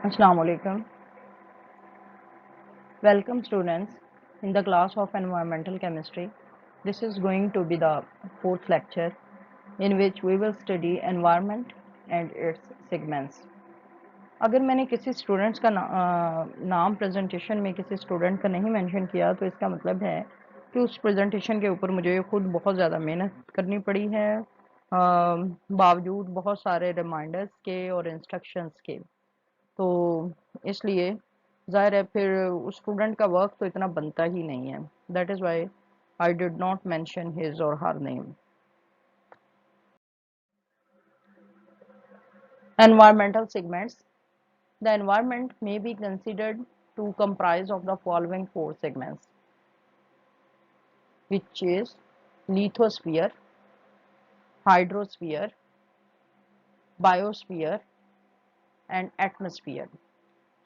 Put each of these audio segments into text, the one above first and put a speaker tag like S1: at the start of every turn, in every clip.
S1: Assalamu alaikum. Welcome students in the class of environmental chemistry. This is going to be the fourth lecture in which we will study environment and its segments. अगर मैंने किसी students का नाम presentation में किसी student का नहीं mention किया तो इसका मतलब है कि उस प्रेजेंटेशन के ऊपर मुझे खुद बहुत ज़्यादा मेहनत करनी पड़ी है बावजूद बहुत सारे रिमाइंडर्स के और इंस्ट्रक्शंस के। तो इसलिए ज़ाहिर है फिर उस स्टूडेंट का वर्क तो इतना बनता ही नहीं है। That is why I did not mention his और her name. Environmental segments. The environment may be considered to comprise of the following four segments, which is lithosphere, hydrosphere, biosphere, and atmosphere.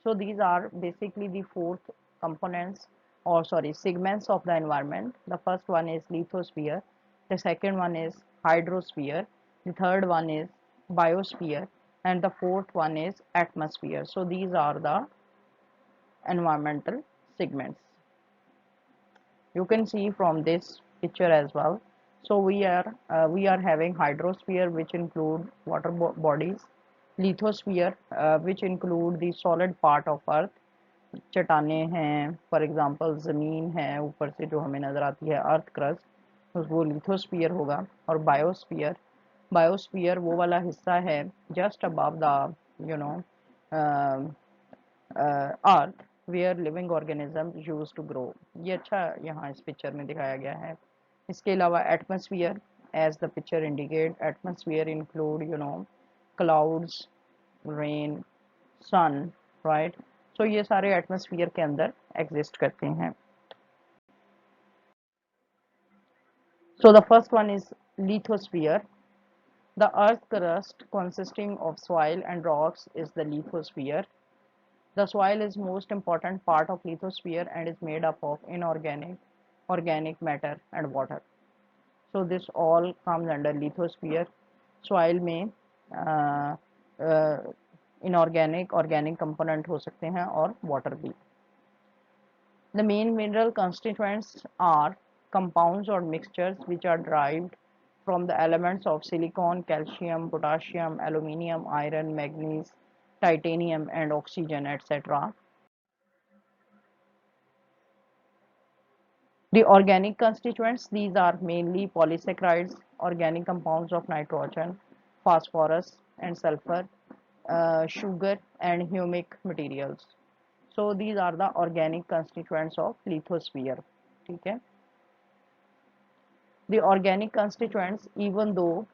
S1: So these are basically the fourth components, or sorry, segments of the environment. The first one is lithosphere, the second one is hydrosphere, the third one is biosphere, and the fourth one is atmosphere. So these are the environmental segments. You can see from this picture as well. So we are having hydrosphere, which include water bodies, lithosphere, which include the solid part of earth, चट्टाने हैं, for example ज़मीन है ऊपर से जो हमें नज़र आती है, अर्थ क्रस्ट, तो वो लिथोस्फीयर होगा। और बायोस्फीयर, बायोस्फीयर वो वाला हिस्सा है just above the you know earth where living organism use to grow. ये अच्छा यहाँ इस पिक्चर में दिखाया गया है। इसके अलावा atmosphere, as the picture indicate, atmosphere include clouds, rain, sun, right. So ये सारे एटमॉस्फेयर के अंदर एग्जिस्ट करते हैं। So the first one is lithosphere. The earth crust consisting of soil and rocks is the lithosphere. The soil is most important part of lithosphere and is made up of organic matter and water. So this all comes under lithosphere. Soil में inorganic, organic component हो सकते हैं और water भी। The main mineral constituents are compounds or mixtures which are derived from the elements of silicon, calcium, potassium, aluminium, iron, manganese, titanium, and oxygen, etc. The organic constituents, these are mainly polysaccharides, organic compounds of nitrogen, phosphorus, and sulfur, sugar, and humic materials. So these are the organic constituents of lithosphere. Okay? The organic constituents, even though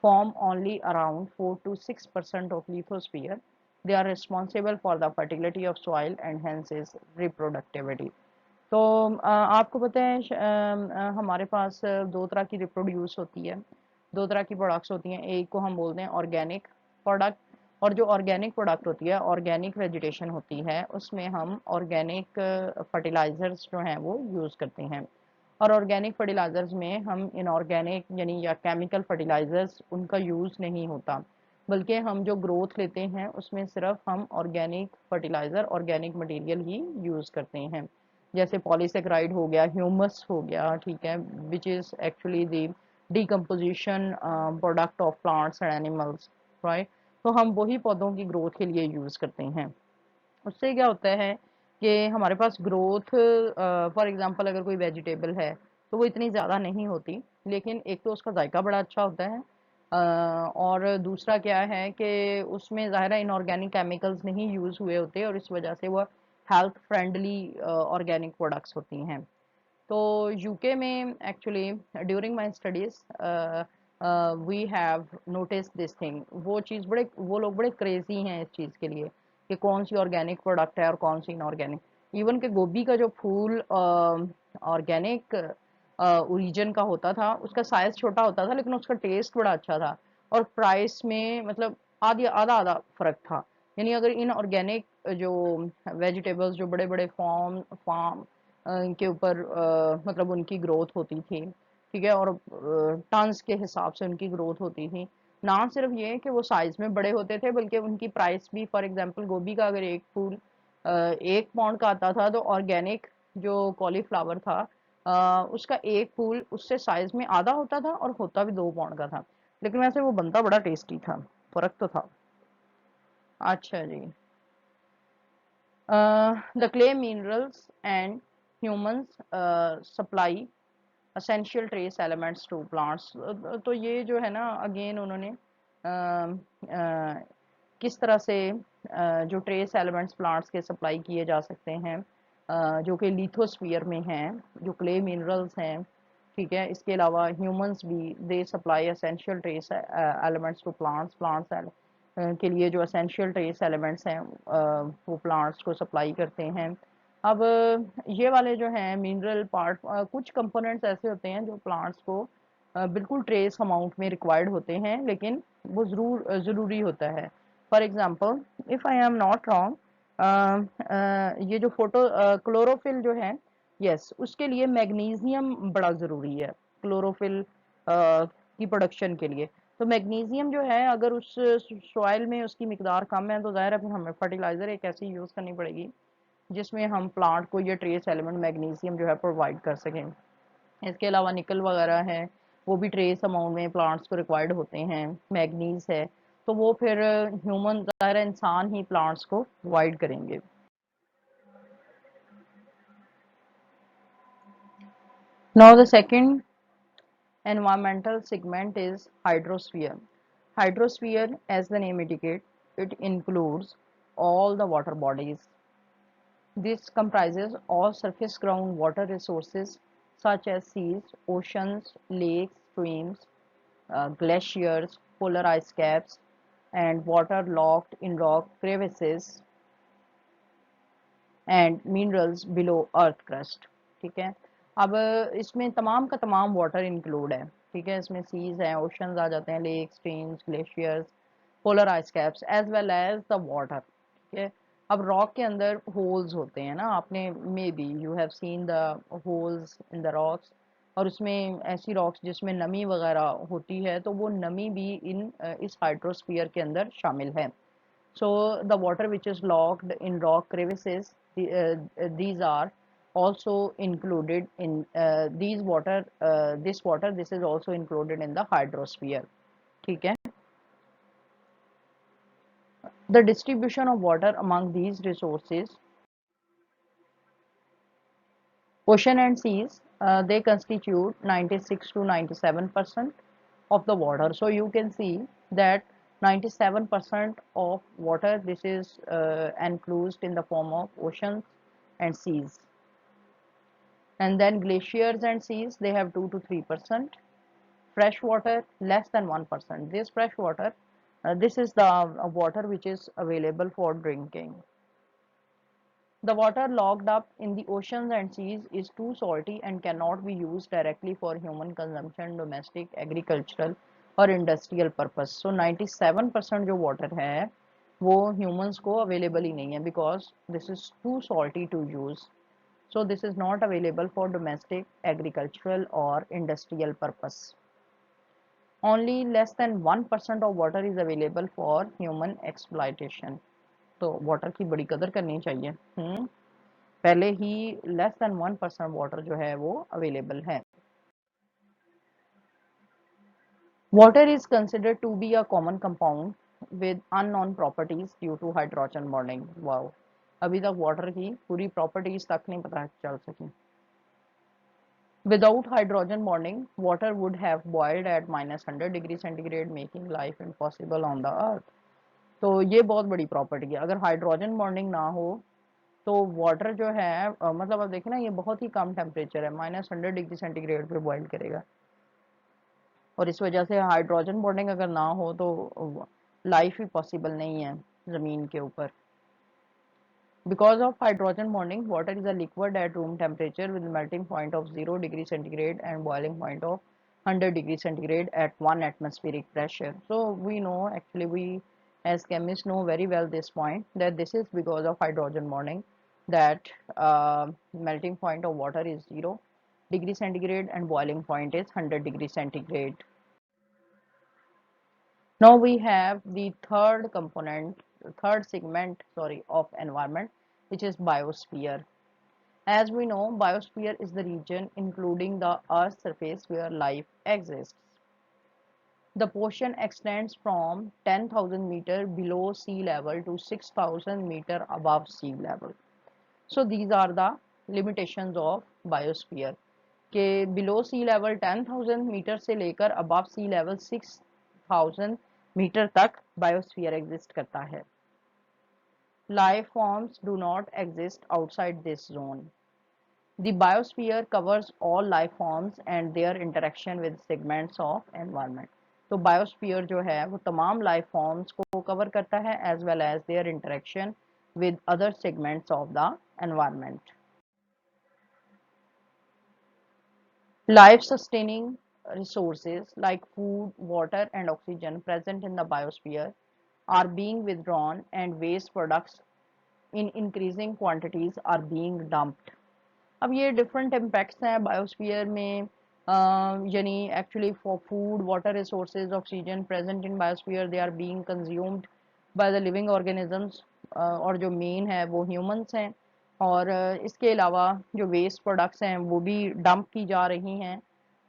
S1: form only around 4 to 6% of lithosphere, they are responsible for the fertility of soil and hence its reproductivity. तो आपको पता है हमारे पास दो तरह की reproduce होती है, दो तरह की प्रोडक्ट्स होती हैं। एक को हम बोलते हैं ऑर्गेनिक प्रोडक्ट, और जो ऑर्गेनिक प्रोडक्ट होती है, ऑर्गेनिक वेजिटेशन होती है, उसमें हम ऑर्गेनिक फर्टिलाइजर्स जो हैं वो यूज़ करते हैं। और ऑर्गेनिक फर्टिलाइजर्स में हम इनऑर्गेनिक यानी या केमिकल फर्टिलाइजर्स उनका यूज़ नहीं होता, बल्कि हम जो ग्रोथ लेते हैं उसमें सिर्फ हम ऑर्गेनिक फर्टिलाइज़र, ऑर्गेनिक मटेरियल ही यूज़ करते हैं। जैसे पॉलीसेक्राइड हो गया, ह्यूमस हो गया, ठीक है, which is actually the decomposition product of plants and animals, right. तो हम वही पौधों की ग्रोथ के लिए यूज़ करते हैं। उससे क्या होता है कि हमारे पास ग्रोथ, फॉर एग्जांपल अगर कोई वेजिटेबल है तो वो इतनी ज़्यादा नहीं होती, लेकिन एक तो उसका जायका बड़ा अच्छा होता है, और दूसरा क्या है कि उसमें ज़ाहिर है इनऑर्गेनिक केमिकल्स नहीं यूज़ हुए होते और इस वजह से वो हेल्थ फ्रेंडली ऑर्गेनिक प्रोडक्ट्स होती हैं। तो यूके में actually during my studies we have notice this thing. वो लोग बड़े क्रेजी हैं इस चीज़ के लिए कि कौन सी ऑर्गेनिक प्रोडक्ट है और कौन सी इनऑर्गेनिक। इवन के गोभी का जो फूल ऑर्गेनिक ओरिजिन का होता था, उसका साइज छोटा होता था लेकिन उसका टेस्ट बड़ा अच्छा था, और प्राइस में मतलब आधी आधा आधा फर्क था। यानी अगर इनऑर्गेनिक जो वेजिटेबल्स जो बड़े बड़े फार्म के ऊपर मतलब उनकी ग्रोथ होती थी, ठीक है, और टन्स के हिसाब से उनकी ग्रोथ होती थी, ना सिर्फ ये कि वो साइज में बड़े होते थे, बल्कि उनकी प्राइस भी, फॉर एग्जांपल गोभी का अगर एक फूल 1 पाउंड का आता था, तो ऑर्गेनिक जो कॉलीफ्लावर था उसका एक फूल उससे साइज में आधा होता था और होता भी 2 पाउंड का था, लेकिन वैसे वो बनता बड़ा टेस्टी था। फर्क तो था। अच्छा जी। The clay minerals and humans supply essential trace elements to plants. तो ये जो है ना, अगेन उन्होंने किस तरह से जो ट्रेस एलिमेंट्स प्लांट्स के सप्लाई किए जा सकते हैं, जो कि लिथोस्फीयर में हैं, जो क्ले मिनरल्स हैं, ठीक है। इसके अलावा ह्यूमंस भी they supply essential trace elements to plants, plants के लिए जो एसेंशियल ट्रेस एलिमेंट्स हैं वो प्लांट्स को सप्लाई करते हैं। अब ये वाले जो हैं मिनरल पार्ट, कुछ कंपोनेंट्स ऐसे होते हैं जो प्लांट्स को बिल्कुल ट्रेस अमाउंट में रिक्वायर्ड होते हैं, लेकिन वो ज़रूरी होता है। For example, if I am not wrong, ये जो क्लोरोफिल जो है, यस, उसके लिए मैग्नीशियम बड़ा ज़रूरी है क्लोरोफिल की प्रोडक्शन के लिए। तो मैग्नीशियम जो है, अगर उस सॉइल में उसकी मिकदार कम है, तो ज़ाहिर है फिर हमें फर्टिलाइज़र एक ऐसी यूज़ करनी पड़ेगी जिसमें हम प्लांट को ये ट्रेस एलिमेंट मैग्नीशियम जो है प्रोवाइड कर सकें। इसके अलावा निकल वगैरह है, वो भी ट्रेस अमाउंट में प्लांट्स को रिक्वायर्ड होते हैं। मैग्नीज है, तो वो फिर ह्यूमन, ज़ाहिर है इंसान ही प्लांट्स को प्रोवाइड करेंगे। Now the second environmental segment is hydrosphere. Hydrosphere, as the name indicates, it includes all the water bodies. This comprises all surface ground water resources such as seas, oceans, lakes, streams, glaciers, polar ice caps, and water locked in rock crevices and minerals below earth crust. ठीक है। अब इसमें तमाम का तमाम water include है। ठीक है, इसमें सीज हैं, ओशंस आ जाते हैं, lake, streams, glaciers, polar ice caps as well as the water. ठीक है। अब रॉक के अंदर होल्स होते हैं ना, आपने may be you have seen the holes in the rocks, और उसमें ऐसी रॉक्स जिसमें नमी वगैरह होती है, तो वो नमी भी इस हाइड्रोस्फीयर के अंदर शामिल है। So the water which is locked in rock crevices, these are also included in this water. This is also included in the hydrosphere. ठीक है. The distribution of water among these resources, ocean and seas, they constitute 96 to 97% of the water. So you can see that 97% of water, this is enclosed in the form of oceans and seas. And then glaciers and seas, they have 2 to 3%. Fresh water, less than 1%. This fresh water, this is the water which is available for drinking. The water locked up in the oceans and seas is too salty and cannot be used directly for human consumption, domestic, agricultural और industrial purpose. So 97% जो water है वो humans को available ही नहीं है, because this is too salty to use. So this is not available for domestic, agricultural or industrial purpose. Only less than 1% of water is available for human exploitation. तो water की बड़ी कदर करनी चाहिए। पहले ही लेस देन 1% वाटर जो है वो अवेलेबल है। Water is considered to be a common compound with unknown properties due to hydrogen bonding. Wow, अभी तक वाटर की पूरी प्रॉपर्टीज तक नहीं पता चल सकी। Without hydrogen bonding, water would have boiled at -100 degree centigrade, making life impossible on the earth. तो ये बहुत बड़ी प्रॉपर्टी है। अगर हाइड्रोजन बॉन्डिंग ना हो तो वाटर जो है, मतलब अब देखिए ना, ये बहुत ही कम टेम्परेचर है, -100 डिग्री सेंटीग्रेड पे बॉयल करेगा, और इस वजह से हाइड्रोजन बॉन्डिंग अगर ना हो तो लाइफ ही पॉसिबल नहीं है ज़मीन के ऊपर। Because of hydrogen bonding, water is a liquid at room temperature with melting point of 0 degree centigrade and boiling point of 100 degree centigrade at 1 atmospheric pressure. So we know, actually we as chemists know very well this point, that this is because of hydrogen bonding, that melting point of water is 0 degree centigrade and boiling point is 100 degree centigrade. Now we have the third segment, sorry, of environment, which is biosphere. As we know, biosphere is the region including the Earth's surface where life exists. The portion extends from 10,000 meter below sea level to 6,000 meter above sea level. So these are the limitations of biosphere के below sea level 10,000 metre से लेकर above sea level 6,000 metre तक biosphere exist करता है. Life forms do not exist outside this zone. The biosphere covers all life forms and their interaction with segments of environment. तो biosphere जो है वो तमाम life forms को cover करता है as well as their interaction with other segments of the environment. Life sustaining resources like food, water and oxygen present in the biosphere are being withdrawn and waste products in increasing quantities are being dumped. अब ये different impacts हैं biosphere में यानी actually for food water resources oxygen present in biosphere they are being consumed by the living organisms और जो main है वो humans हैं और इसके अलावा जो वेस्ट प्रोडक्ट्स हैं वो भी डंप की जा रही हैं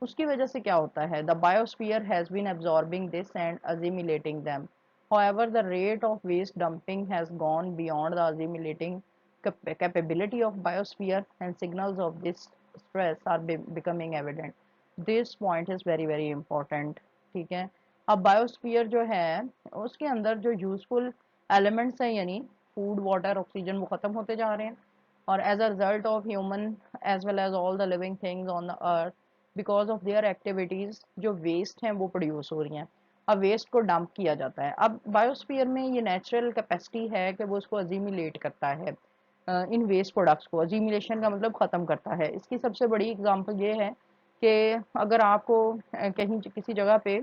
S1: उसकी वजह से क्या होता है the biosphere has been absorbing this and assimilating them however the rate of waste dumping has gone beyond the assimilating capability of biosphere and signals of this stress are becoming evident. This point is very important. ठीक है अब biosphere जो है उसके अंदर जो useful elements हैं यानी फूड वाटर ऑक्सीजन वो खत्म होते जा रहे हैं और as a result of human as well as all the living things on the earth because of their activities जो वेस्ट हैं वो प्रोड्यूस हो रही हैं अब वेस्ट को डंप किया जाता है अब बायोस्फीयर में ये नेचुरल कैपेसिटी है कि वो उसको अजीमिलेट करता है इन वेस्ट प्रोडक्ट्स को अजीमिलेशन का मतलब ख़त्म करता है इसकी सबसे बड़ी एग्जांपल ये है कि अगर आपको कहीं किसी जगह पे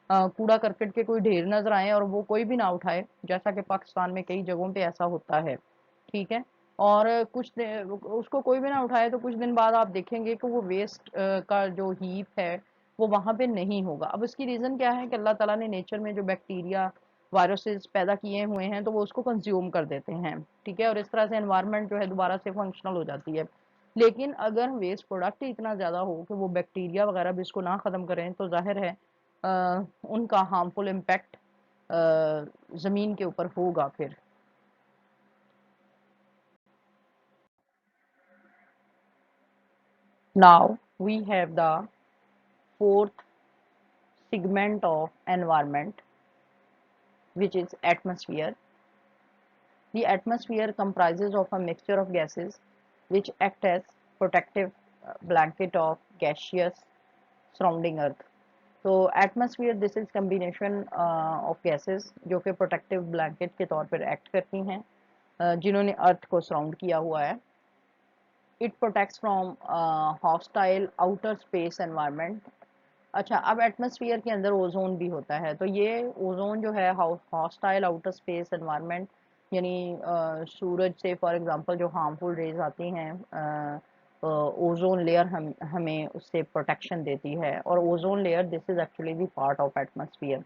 S1: कूड़ा करकट के कोई ढेर नजर आए और वो कोई भी ना उठाए जैसा कि पाकिस्तान में कई जगहों पे ऐसा होता है ठीक है और उसको कोई भी ना उठाए तो कुछ दिन बाद आप देखेंगे कि वो वेस्ट का जो हीप है वो वहाँ पे नहीं होगा अब इसकी रीज़न क्या है कि अल्लाह ताला ने नेचर में जो बैक्टीरिया वायरसेस पैदा किए हुए हैं तो वो उसको कंज्यूम कर देते हैं ठीक है और इस तरह से एनवायरनमेंट जो है दोबारा से फंक्शनल हो जाती है लेकिन अगर वेस्ट प्रोडक्ट ही इतना ज़्यादा हो कि वो बैक्टीरिया वगैरह भी इसको ना ख़त्म करें तो जाहिर है उनका हार्मफुल इम्पैक्ट ज़मीन के ऊपर होगा फिर now we have the fourth segment of environment which is atmosphere. The atmosphere comprises of a mixture of gases which act as protective blanket of gaseous surrounding earth. तो atmosphere this is combination of gases जो कि protective blanket के तौर पर act करती हैं जिन्होंने अर्थ को सराउंड किया हुआ है it protects from hostile outer space environment अच्छा अब एटमॉस्फेयर के अंदर ओजोन भी होता है तो ये ओजोन जो है हॉस्टाइल आउटर स्पेस एनवायरनमेंट यानी सूरज से फॉर एग्जांपल जो हार्मफुल रेज आती हैं ओजोन लेयर हमें उससे प्रोटेक्शन देती है और ozone layer this is actually the part of atmosphere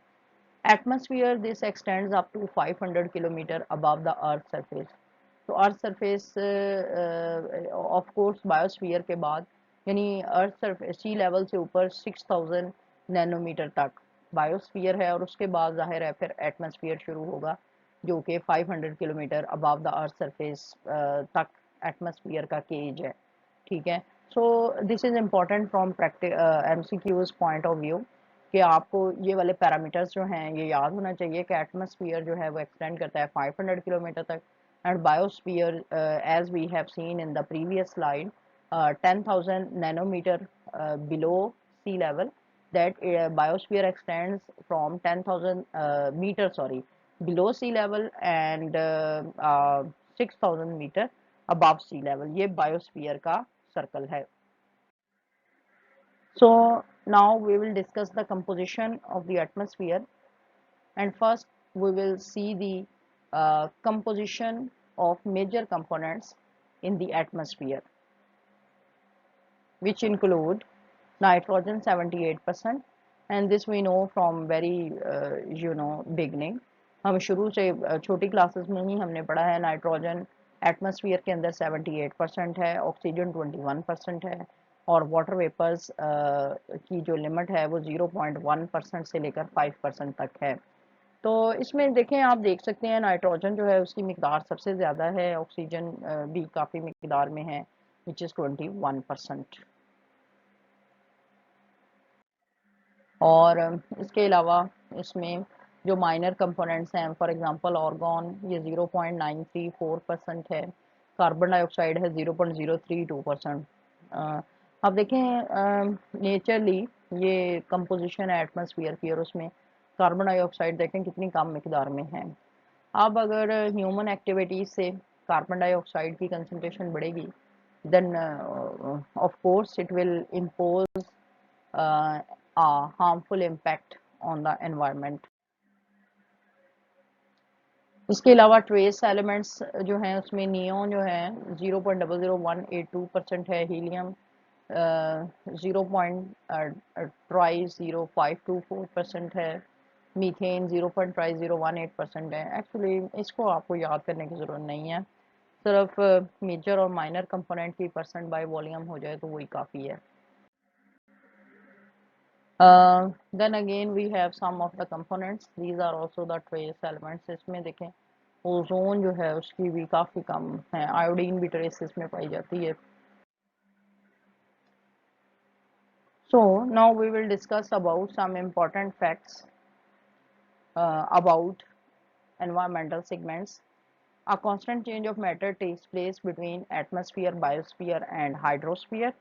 S1: atmosphere this extends up to 500 kilometre above the earth surface तो earth surface of course biosphere के बाद यानी अर्थ सरफेस सी लेवल से ऊपर 6000 नैनोमीटर तक बायोस्फीयर है और उसके बाद जाहिर है फिर एटमॉस्फेयर शुरू होगा जो कि 500 kilometre above the earth surface तक एटमॉस्फेयर का केज है ठीक है so this is important from practice MCQs point of view कि आपको ये वाले पैरामीटर्स जो हैं ये याद होना चाहिए कि एटमॉस्फेयर जो है वो एक्सटेंड करता है 500 किलोमीटर तक and biosphere as we have seen in the previous slide 10,000 nanometer below sea level that biosphere extends from 10,000 meter sorry below sea level and 6,000 meter above sea level ये biosphere का circle है so now we will discuss the composition of the atmosphere and first we will see the composition of major components in the atmosphere which include nitrogen 78%, and this we know from very beginning. हम शुरू से छोटी classes में ही हमने पढ़ा है nitrogen atmosphere के अंदर 78% है, ऑक्सीजन 21% है, और वाटर वेपर्स की जो लिमिट है वो 0.1% से लेकर 5% तक है। तो इसमें देखें, आप देख सकते हैं नाइट्रोजन जो है उसकी मिकदार सबसे ज़्यादा है, ऑक्सीजन भी काफ़ी मिकदार में है विच इज़ 21%। और इसके अलावा इसमें जो माइनर कंपोनेंट्स हैं, फॉर एग्जांपल आर्गन, ये 0.934% है, कार्बन डाइऑक्साइड है 0.032%। अब देखें नेचरली ये कंपोजिशन है एटमॉस्फेयर की, और उसमें कार्बन डाइऑक्साइड देखें कितनी कम मिकदार में है। अब अगर ह्यूमन एक्टिविटीज से कार्बन डाइऑक्साइड की कंसंट्रेशन बढ़ेगी, then of course it will impose a harmful impact on the environment। इसके अलावा ट्रेस एलिमेंट्स जो हैं उसमें नियोन जो है 0.00182% है, हीलियम 0.05054% है, मीथेन 0.018% है। एक्चुअली इसको आपको याद करने की ज़रूरत नहीं है, सिर्फ मेजर और माइनर कंपोनेंट की परसेंट बाय वॉल्यूम हो जाए तो वही काफ़ी है। Then again we have some of the components, these are also the trace elements। इसमें देखें ओजोन जो है उसकी भी काफ़ी कम है, आयोडीन भी ट्रेसेस में पाई जाती है। So now we will discuss about some important facts about environmental segments। A constant change of matter takes place between atmosphere, biosphere and hydrosphere।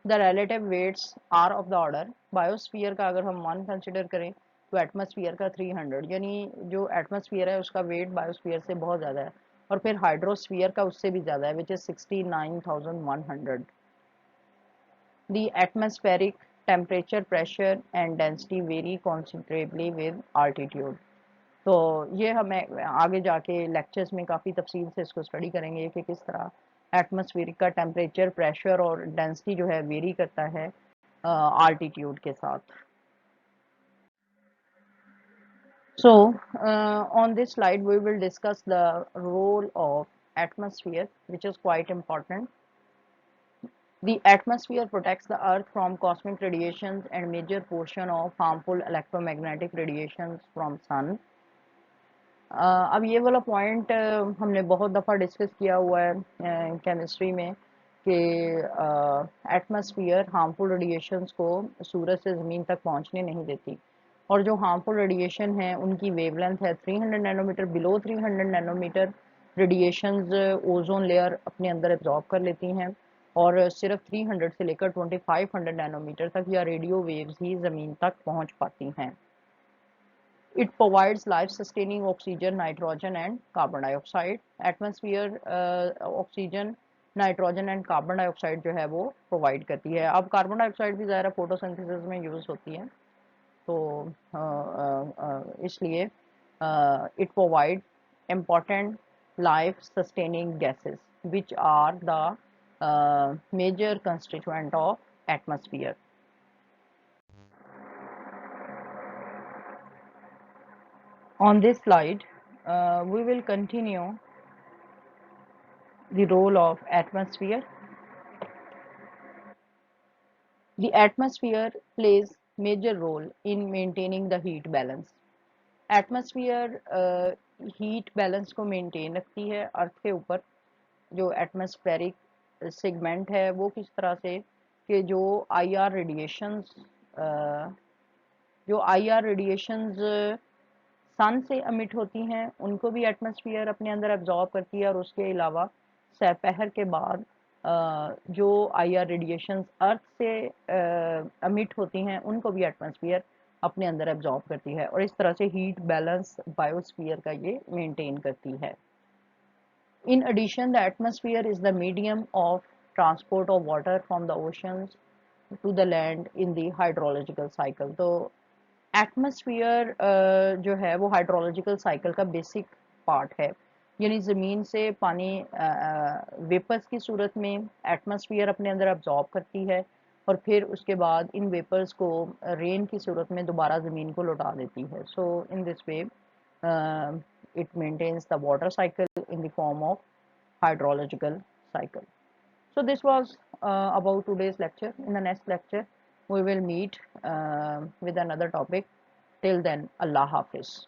S1: The relative weights are of the order, biosphere का अगर हम 1 consider करें तो atmosphere का 300, यानी जो atmosphere है उसका वेट बायोस्फीयर से बहुत ज़्यादा है, और फिर हाइड्रोस्फीयर का उससे भी ज़्यादा है which is 69,100। The atmospheric temperature, pressure and density vary considerably with altitude। तो ये हमें आगे जाके लेक्चर्स में काफ़ी तफसील से इसको स्टडी करेंगे कि किस तरह एटमॉस्फेरिक का टेम्परेचर, प्रेशर और डेंसिटी जो है वेरी करता है आल्टीट्यूड के साथ। So on this slide we will discuss the role of atmosphere, which is quite important। The atmosphere protects the earth from cosmic radiations and major portion of harmful electromagnetic radiations from sun। अब ये वाला point हमने बहुत दफ़ा discuss किया हुआ है chemistry में कि एटमॉस्फेयर हार्मफुल रेडिएशंस को सूरज से ज़मीन तक पहुंचने नहीं देती, और जो हार्मफुल रेडिएशन है उनकी वेवलेंथ है 300 nanometre. Below 300 nanometre radiations ozone layer अपने अंदर एब्जॉर्ब कर लेती हैं, और सिर्फ 300 से लेकर 2500 नैनोमीटर तक या रेडियो वेव्स ही ज़मीन तक पहुंच पाती हैं। It provides life-sustaining oxygen, nitrogen and carbon dioxide। Atmosphere oxygen, nitrogen and carbon dioxide जो है वो प्रोवाइड करती है। अब कार्बन डाइऑक्साइड भी ज़्यादा फोटोसिंथेसिस में यूज़ होती है, तो इसलिए it provide important life sustaining gases which are the major constituent of atmosphere। On this slide we will continue the role of atmosphere। The atmosphere plays major role in maintaining the heat balance। Atmosphere heat balance को maintain रखती है अर्थ के ऊपर। जो atmospheric segment है वो किस तरह से कि जो आईआर रेडिएशंस सन से अमिट होती हैं उनको भी एटमॉस्फेयर अपने अंदर एब्जॉर्ब करती है, और उसके अलावा दोपहर के बाद जो आईआर रेडिएशंस अर्थ से अमिट होती हैं उनको भी एटमॉस्फेयर अपने अंदर एब्जॉर्ब करती है, और इस तरह से हीट बैलेंस बायोस्फीयर का ये मेंटेन करती है। In addition, the atmosphere is the medium of transport of water from the oceans to the land in the hydrological cycle। तो एटमॉस्फेयर जो है वो हाइड्रोलॉजिकल साइकिल का बेसिक पार्ट है, यानी ज़मीन से पानी वेपर्स की सूरत में एटमॉस्फेयर अपने अंदर अब्जॉर्ब करती है, और फिर उसके बाद इन वेपर्स को रेन की सूरत में दोबारा ज़मीन को लौटा देती है. So in this way it maintains the water cycle in the form of hydrological cycle. So this was about today's lecture. In the next lecture, we will meet with another topic. Till then, Allah Hafiz.